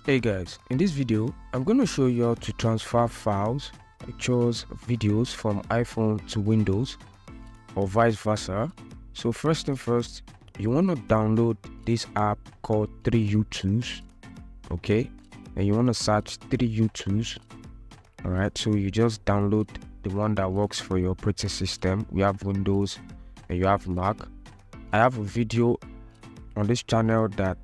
Hey guys, in this video I'm going to show you how to transfer files, pictures, videos from iPhone to Windows or vice versa. So first thing first, you want to download this app called 3U2s, okay? And you want to search 3U2s. Alright, so you just download the one that works for your operating system. We have Windows and you have Mac. I have a video on this channel that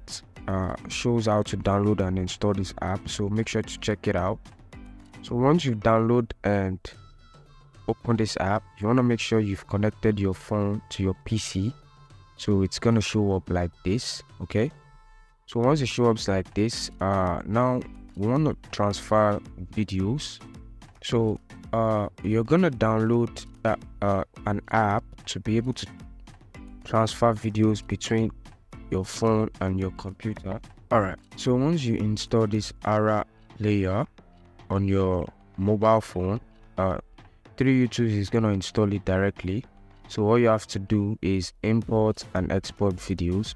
shows how to download and install this app, so make sure to check it out. So once you download and open this app, you want to make sure you've connected your phone to your PC, so it's gonna show up like this. Okay, so once it shows up like this, now we want to transfer videos. So you're gonna download an app to be able to transfer videos between your phone and your computer. Alright, so once you install this Aura player on your mobile phone, 3U2s is going to install it directly. So all you have to do is import and export videos.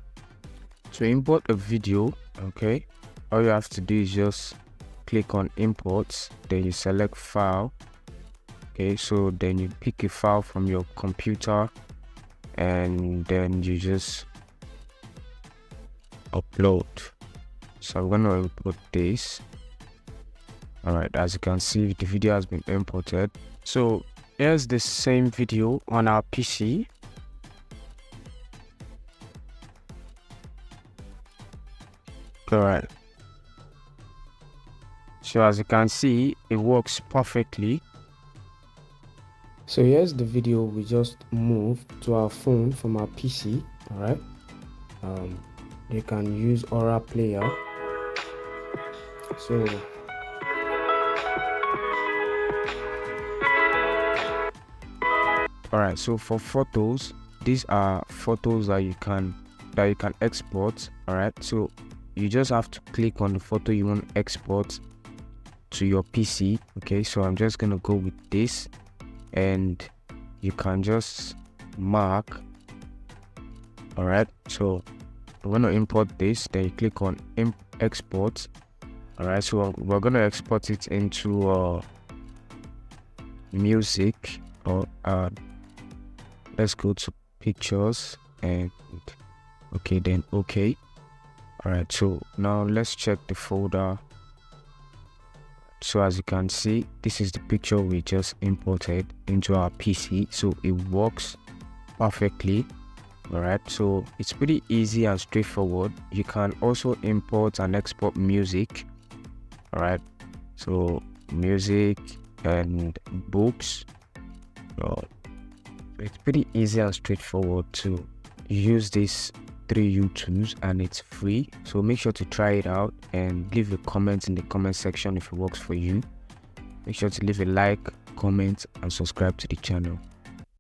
To import a video, okay, all you have to do is just click on imports, then you select file. Okay, so then you pick a file from your computer and then you just upload. So I'm gonna import this. Alright, as you can see, the video has been imported. So here's the same video on our PC. Alright, so as you can see, it works perfectly. So here's the video we just moved to our phone from our PC. Alright, you can use Aura player. So alright, so for photos, these are photos that you can export. Alright, so you just have to click on the photo you want to export to your PC. Okay, so I'm just gonna go with this, and you can just mark. Alright, so we're going to import this, then you click on export. Alright, so we're going to export it into music, or let's go to pictures, and okay, then okay. Alright, so now let's check the folder. So as you can see, this is the picture we just imported into our PC, so it works perfectly. Alright, so it's pretty easy and straightforward. You can also import and export music. Alright, so music and books. It's pretty easy and straightforward to use this 3U2s, and it's free. So make sure to try it out and leave a comment in the comment section if it works for you. Make sure to leave a like, comment, and subscribe to the channel.